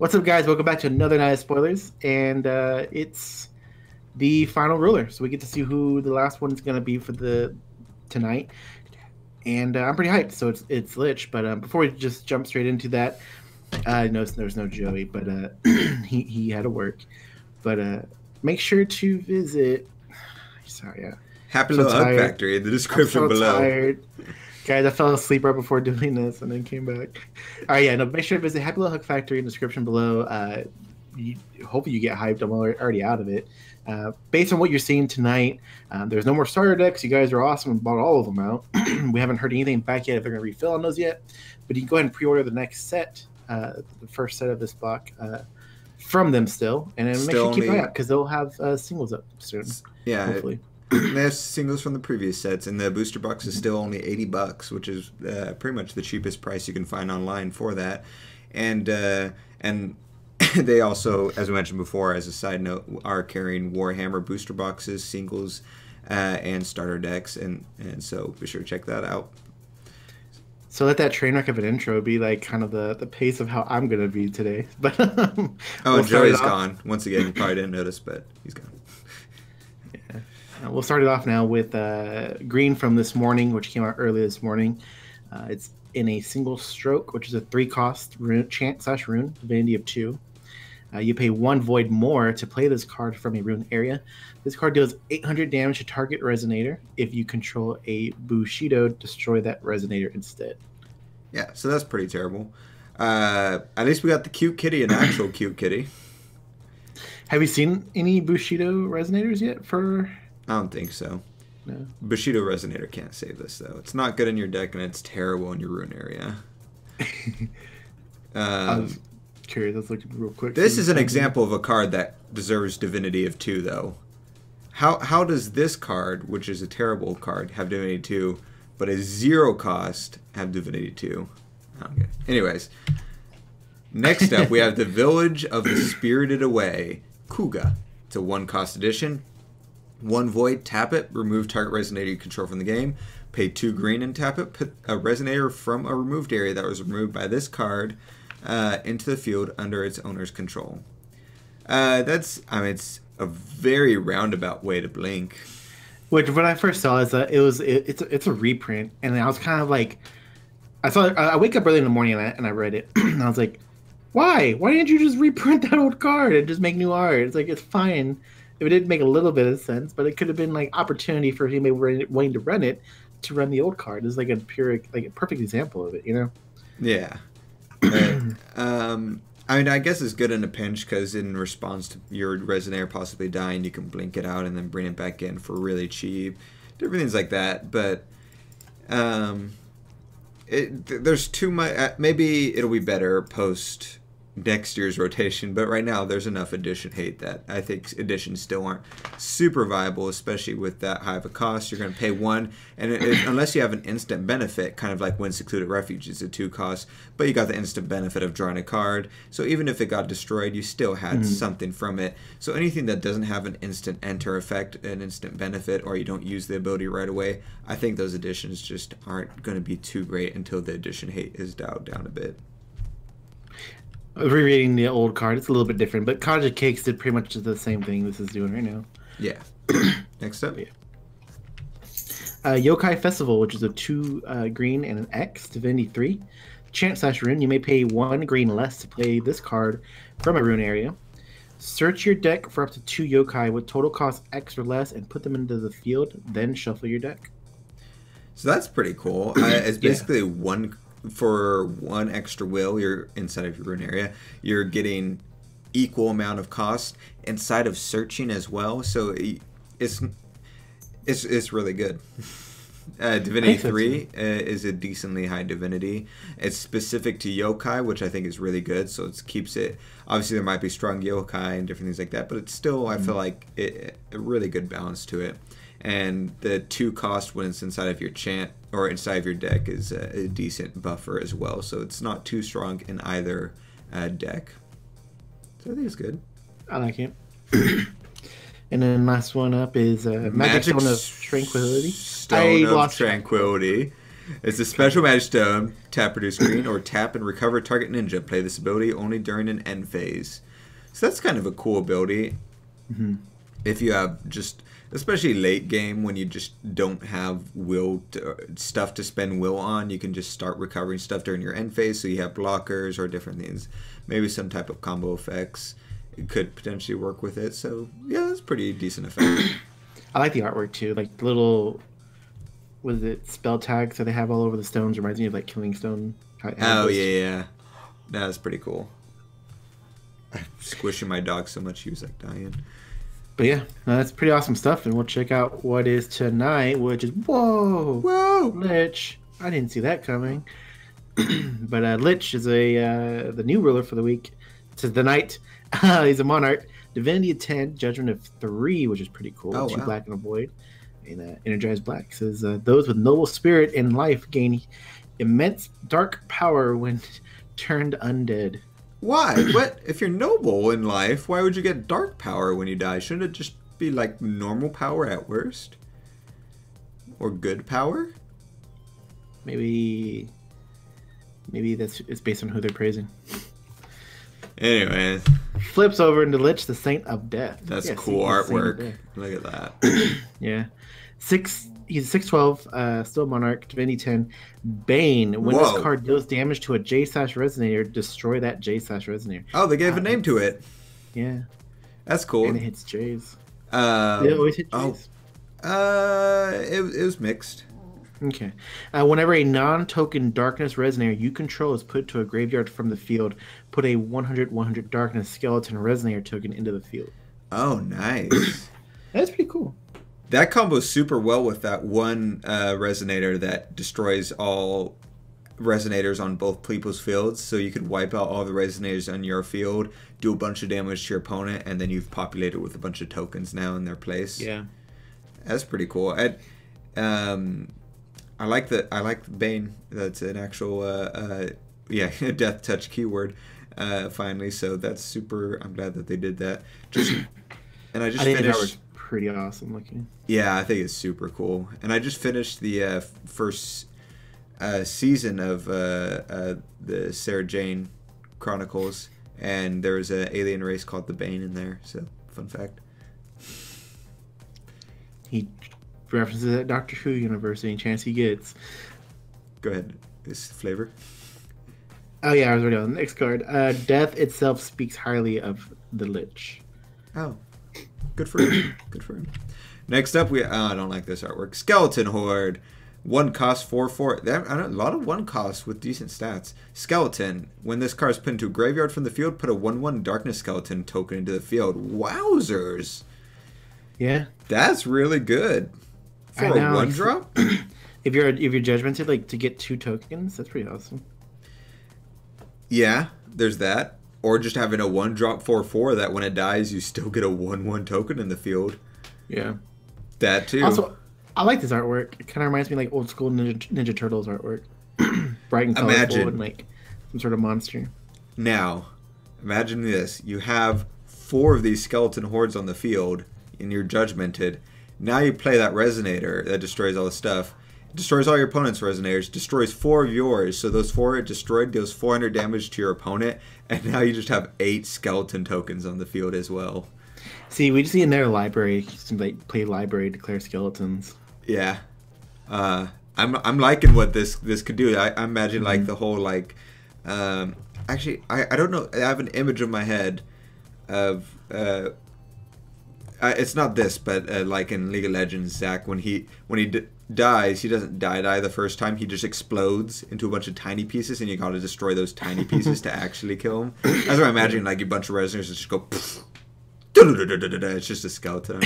What's up, guys? Welcome back to another night of spoilers, and it's the final ruler. So we get to see who the last one is going to be for the tonight, and I'm pretty hyped. So it's Lich, but before we just jump straight into that, no, there's no Joey, but he had to work. But make sure to visit. Sorry, Happy Little Hug Factory in the description below. Tired. Guys, I fell asleep right before doing this and then came back. All right, yeah, no, make sure to visit Happy Little Hug Factory in the description below. Hopefully you get hyped. I'm already out of it. Based on what you're seeing tonight, there's no more starter decks. You guys are awesome and bought all of them out. We haven't heard anything back yet if they're going to refill on those yet. But you can go ahead and pre-order the next set, the first set of this block, from them still. And then make sure to keep an eye out because they'll have singles up soon. Yeah, hopefully. They have singles from the previous sets, and the booster box is still only $80, which is pretty much the cheapest price you can find online for that. And they also, as we mentioned before, as a side note, are carrying Warhammer booster boxes, singles, and starter decks, and so be sure to check that out. So let that train wreck of an intro be like kind of the pace of how I'm gonna be today. But and Joey's gone once again. You probably didn't notice, but he's gone. We'll start it off now with green from this morning, which came out early this morning. It's in a single stroke, which is a 3-cost chant/rune, divinity of 2. You pay 1 void more to play this card from a rune area. This card deals 800 damage to target resonator. If you control a Bushido, destroy that resonator instead. Yeah, so that's pretty terrible. At least we got the cute kitty, an actual cute kitty. Have you seen any Bushido resonators yet for... I don't think so. No. Bushido Resonator can't save this, though. It's not good in your deck, and it's terrible in your rune area. I was curious. Let's look real quick. This is an example of a card that deserves Divinity of 2, though. How does this card, which is a terrible card, have Divinity 2, but a 0 cost have Divinity 2? Okay. Anyways, next up, we have the Village of the Spirited Away, Kuga. It's a 1-cost edition. 1 void, tap it, remove target resonator you control from the game. Pay 2 green and tap it. Put a resonator from a removed area that was removed by this card into the field under its owner's control. It's a very roundabout way to blink. Which when I first saw it, it's a reprint, and I was kind of like, I wake up early in the morning and I read it, and I was like, why didn't you just reprint that old card and just make new art? It's like, it's fine. It did make a little bit of sense, but it could have been like opportunity for anybody wanting to run it to run the old card. It's like a perfect example of it, you know? Yeah. I guess it's good in a pinch because in response to your resonator possibly dying, you can blink it out and then bring it back in for really cheap. Different things like that, but there's too much. Maybe it'll be better post next year's rotation, but right now there's enough edition hate that I think editions still aren't super viable, especially with that high of a cost. You're going to pay 1, and unless you have an instant benefit, kind of like when Secluded Refuge is a 2 cost, but you got the instant benefit of drawing a card, so even if it got destroyed, you still had something from it. So anything that doesn't have an instant enter effect, an instant benefit, or you don't use the ability right away, I think those editions just aren't going to be too great until the edition hate is dialed down a bit. Rereading the old card, it's a little bit different, but Cottage of Cakes did pretty much the same thing this is doing right now. Yeah. Next up. Yeah. Yokai Festival, which is a 2 green and an X, Divinity 3. Chant/rune, you may pay 1 green less to play this card from a rune area. Search your deck for up to 2 Yokai with total cost X or less and put them into the field, then shuffle your deck. So that's pretty cool. It's basically for 1 extra will you're inside of your rune area, you're getting equal amount of cost inside of searching as well, so it's really good. Divinity 3 is a decently high divinity. It's specific to yokai, which I think is really good, so it keeps it, obviously there might be strong yokai and different things like that, but it's still, I feel like a really good balance to it. And the 2 cost when it's inside of your chant or inside of your deck is a decent buffer as well. So it's not too strong in either deck. So I think it's good. I like it. And then last one up is Magic Stone of Tranquility. Stone of Tranquility. It's a special magic stone. Tap produce green or tap and recover target ninja. Play this ability only during an end phase. So that's kind of a cool ability. Mm-hmm. If you have just, especially late game when you just don't have stuff to spend will on, you can just start recovering stuff during your end phase. So you have blockers or different things. Maybe some type of combo effects. It could potentially work with it. So yeah, it's pretty decent effect. I like the artwork too. Like the little, was it spell tags that they have all over the stones? Reminds me of like Killing Stone. Oh yeah. That's pretty cool. I'm squishing my dog so much he was like dying. But yeah, that's pretty awesome stuff. And we'll check out what is tonight, which is whoa, Lich. I didn't see that coming. But Lich is the new ruler for the week. It's the knight. He's a monarch. Divinity of 10, Judgment of 3, which is pretty cool. Oh, 2 wow. black and a void. And Energized Black says those with noble spirit and life gain immense dark power when turned undead. Why? What? If you're noble in life, why would you get dark power when you die? Shouldn't it just be like normal power at worst? Or good power? Maybe it's based on who they're praising. Anyways. Flips over into Lich, the Saint of Death. That's cool artwork. Look at that. Yeah. He's 6'12", still Monarch, Divinity 10. Bane. When this card deals damage to a J/Resonator, destroy that J/Resonator. Oh, they gave a name to it. Yeah. That's cool. And it hits J's. They always hit J's. It was mixed. Okay. Whenever a non-token Darkness Resonator you control is put to a graveyard from the field, put a 100/100 Darkness Skeleton Resonator token into the field. Oh, nice. That's pretty cool. That combos super well with that one Resonator that destroys all Resonators on both people's fields. So you could wipe out all the Resonators on your field, do a bunch of damage to your opponent, and then you've populated with a bunch of tokens now in their place. Yeah. That's pretty cool. I like the Bane. That's an actual death touch keyword. Finally, so that's super. I'm glad that they did that. I think that was pretty awesome looking. Yeah, I think it's super cool. And I just finished the first season of the Sarah Jane Chronicles, and there was an alien race called the Bane in there. So fun fact. He references that Doctor Who universe any chance he gets. Go ahead. This flavor. Oh yeah, I was already on the next card. Death itself speaks highly of the Lich. Oh, good for him. Good for him. Next up, I don't like this artwork. Skeleton Horde. 1 cost 4/4. A lot of 1 costs with decent stats. Skeleton. When this card is put into a graveyard from the field, put a 1/1 Darkness Skeleton token into the field. Wowzers. Yeah. That's really good. For a 1-drop? If you're judgmented, like to get 2 tokens, that's pretty awesome. Yeah, there's that. Or just having a 1-drop 4/4 that when it dies, you still get a 1/1 token in the field. Yeah. That too. Also, I like this artwork. It kind of reminds me of like old school Ninja Turtles artwork. Bright and colorful and like some sort of monster. Now, imagine this. You have 4 of these skeleton hordes on the field and you're judgmented. Now you play that Resonator that destroys all the stuff. It destroys all your opponent's Resonators. Destroys 4 of yours. So those 4 it destroyed deals 400 damage to your opponent. And now you just have 8 skeleton tokens on the field as well. See, we just need another library. Just like play library, declare skeletons. Yeah. I'm liking what this could do. I imagine like the whole like actually I don't know. I have an image in my head of it's not this, but like in League of Legends, Zach, when he dies, he doesn't die the first time. He just explodes into a bunch of tiny pieces, and you got to destroy those tiny pieces to actually kill him. That's what I'm imagining. Like a bunch of resonators just go. It's just a skeleton.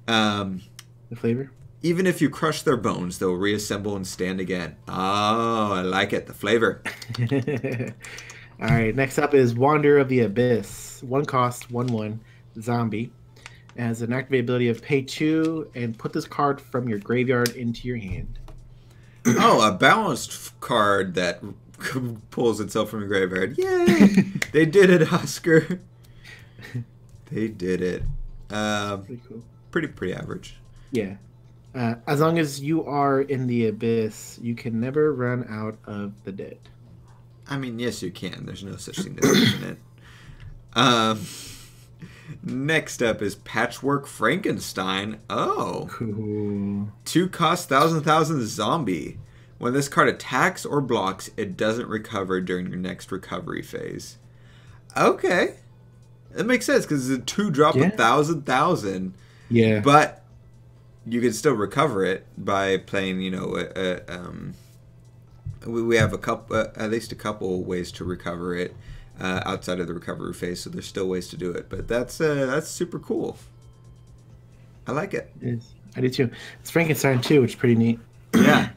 The flavor. Even if you crush their bones, they'll reassemble and stand again. Oh, I like it. The flavor. All right. Next up is Wanderer of the Abyss. 1 cost, 1/1. Zombie. It has an activate ability of pay 2 and put this card from your graveyard into your hand. Oh, a balanced card that pulls itself from your graveyard. Yay! They did it, Oscar. They did it. Pretty cool. Pretty average. Yeah. As long as you are in the abyss, you can never run out of the dead. I mean, yes, you can. There's no such thing as losing it. Next up is Patchwork Frankenstein. Oh. Cool. 2 cost 1,000 zombie. When this card attacks or blocks, it doesn't recover during your next recovery phase. Okay. That makes sense because it's a 2-drop 1,000. Yeah. But you can still recover it by playing, you know, we have a couple, at least a couple ways to recover it outside of the recovery phase. So there's still ways to do it. But that's super cool. I like it. It is. I do too. It's Frankenstein too, which is pretty neat. Yeah.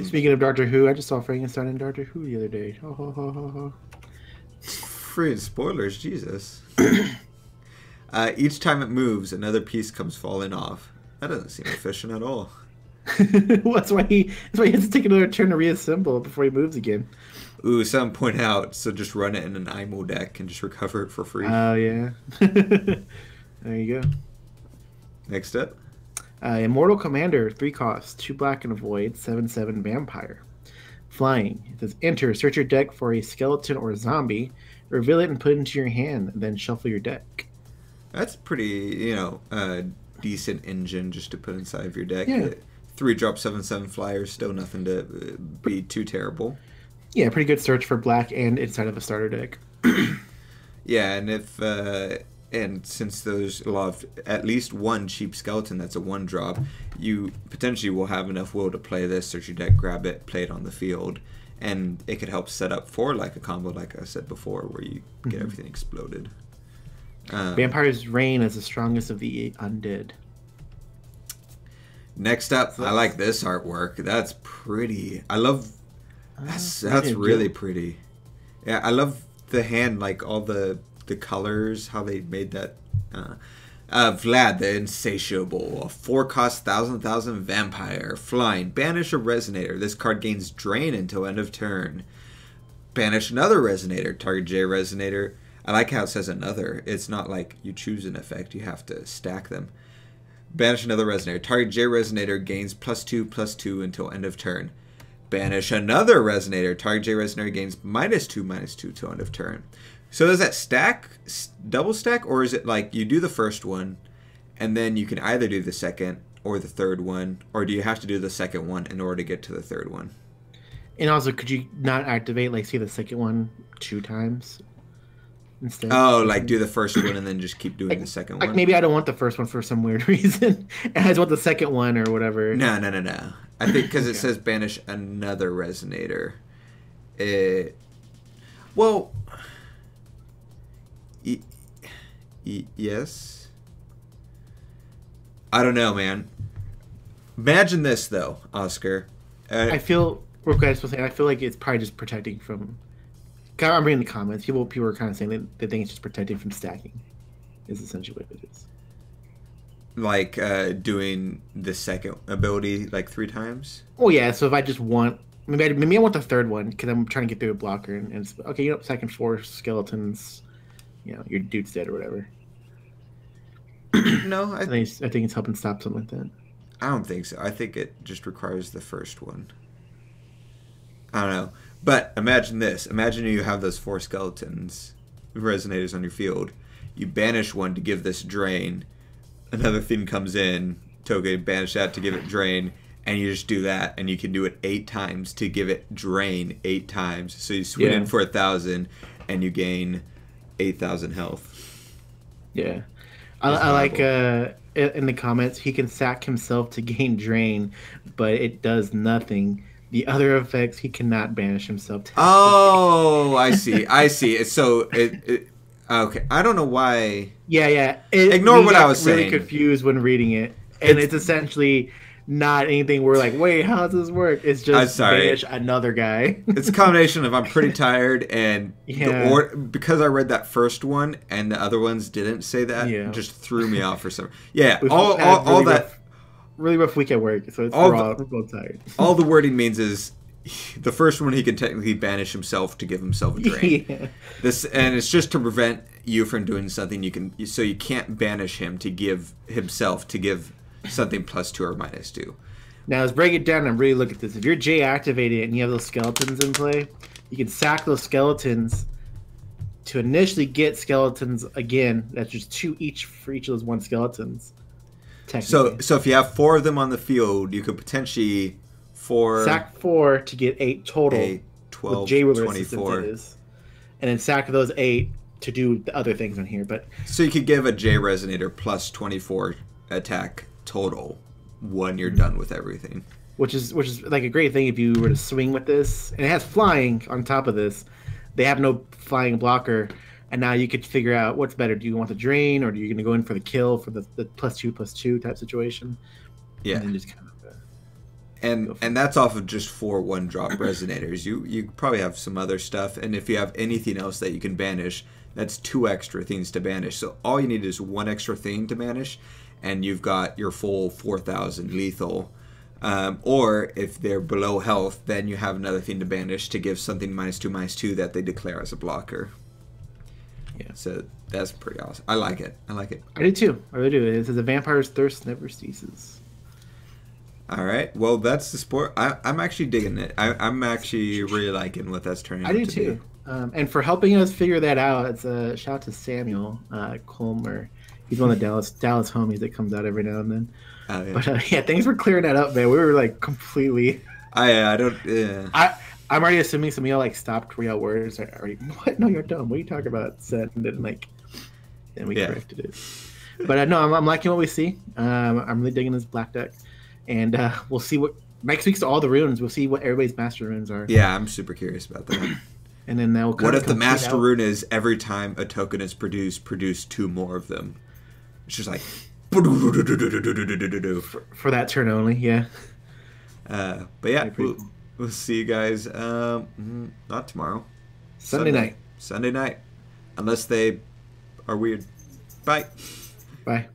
Speaking of Doctor Who, I just saw Frankenstein in Doctor Who the other day. Free spoilers, Jesus. Each time it moves, another piece comes falling off. That doesn't seem efficient at all. Well, that's why he has to take another turn to reassemble before he moves again. Ooh, some point out, so just run it in an IMO deck and just recover it for free. Oh, yeah. There you go. Next up. Immortal Commander, 3 costs, 2 black and a void, 7/7 vampire. Flying. It says, enter, search your deck for a skeleton or a zombie, reveal it and put it into your hand, and then shuffle your deck. That's pretty, you know, decent engine just to put inside of your deck. Yeah. 3-drop 7/7 flyers, still nothing to be too terrible. Yeah, pretty good search for black and inside of a starter deck. Yeah, and if and since there's a lot of at least one cheap skeleton that's a 1-drop, you potentially will have enough will to play this, search your deck, grab it, play it on the field, and it could help set up for like a combo, like I said before, where you get everything exploded. Vampire's Reign is the strongest of the undead. Next up, I like this artwork. That's pretty. I love. That's really pretty. Yeah, I love the hand, like all the colors, how they made that. Vlad the Insatiable, a 4-cost 1,000 vampire, flying. Banish a resonator. This card gains drain until end of turn. Banish another resonator. Target J resonator. I like how it says another. It's not like you choose an effect. You have to stack them. Banish another resonator. Target J resonator gains +2/+2 until end of turn. Banish another resonator. Target J resonator gains -2/-2 till end of turn. So does that stack, double stack, or is it like you do the first one, and then you can either do the second or the third one, or do you have to do the second one in order to get to the third one? And also, could you not activate, like, say, the second one 2 times instead? Oh, like do the first one and then just keep doing the second one? Like maybe I don't want the first one for some weird reason, and I just want the second one or whatever. No. I think because it says banish another resonator. Well... yes. I don't know, man. Imagine this, though, Oscar. I feel like it's probably just protecting from. I'm reading the comments. People are kind of saying that they think it's just protecting from stacking. Is essentially what it is. Like doing the second ability like 3 times. Oh yeah. So if I just want, maybe I want the third one because I'm trying to get through a blocker and it's okay. You know, second 4 skeletons. You know, your dude's dead or whatever. No, I think it's helping stop something like that. I don't think so. I think it just requires the first one. I don't know. But imagine this. Imagine you have those 4 skeletons, resonators on your field. You banish one to give this drain. Another thing comes in. Token, banish that to give it drain. And you just do that. And you can do it 8 times to give it drain 8 times. So you swing in for 1,000 and you gain 8,000 health. Yeah. I like in the comments, he can sack himself to gain drain, but it does nothing. The other effects, he cannot banish himself to. Oh, I see. So okay. I don't know why. Yeah. Ignore what I was saying. Really confused when reading it, and it's essentially not anything. We're like, wait, how does this work? It's just banish another guy. It's a combination of I'm pretty tired and because I read that first one and the other ones didn't say that, just threw me off for some. Yeah, all that really rough week at work, so we're both tired. All the wording means is the first one he can technically banish himself to give himself a drain. And it's just to prevent you from doing something you can't banish him to give himself to give something +2 or -2. Now let's break it down and really look at this. If you're J activated and you have those skeletons in play, you can sack those skeletons to initially get skeletons again. That's just 2 each for each of those 1 skeletons. So if you have 4 of them on the field, you could potentially sack 4 to get 8 total. 8, 12, J 24. And then sack those 8 to do the other things on here. But so you could give a J resonator plus 24 attack total when you're done with everything. Which is like a great thing if you were to swing with this. And it has flying on top of this. They have no flying blocker. And now you could figure out what's better. Do you want the drain, or are you going to go in for the kill for the +2/+2 type situation? Yeah. And then just kind of, and that's off of just 4 1-drop resonators. You probably have some other stuff, and if you have anything else that you can banish, that's 2 extra things to banish. So all you need is 1 extra thing to banish, and you've got your full 4,000 lethal. Or if they're below health, then you have another thing to banish to give something -2/-2 that they declare as a blocker. Yeah, so that's pretty awesome. I like it. I do too. I really do. It says a vampire's thirst never ceases. All right. Well, that's the sport. I'm actually digging it. I'm actually really liking what that's turning out to be. I do too. And for helping us figure that out, it's a shout out to Samuel Colmer. He's one of the Dallas homies that comes out every now and then. Oh, yeah. But yeah, thanks for clearing that up, man. We were like completely. I don't. Yeah. I'm already assuming some of y'all like stopped real words. Already, what? No, you're dumb. What are you talking about? Said and then we corrected it. But no, I'm liking what we see. I'm really digging this black deck, and we'll see what next week's all the runes. We'll see what everybody's master runes are. Yeah, I'm super curious about that. And then that will. What if the master rune is every time a token is produced, produce 2 more of them? It's just like for that turn only. Yeah. But yeah. We'll see you guys, not tomorrow. Sunday night. Sunday night. Unless they are weird. Bye. Bye.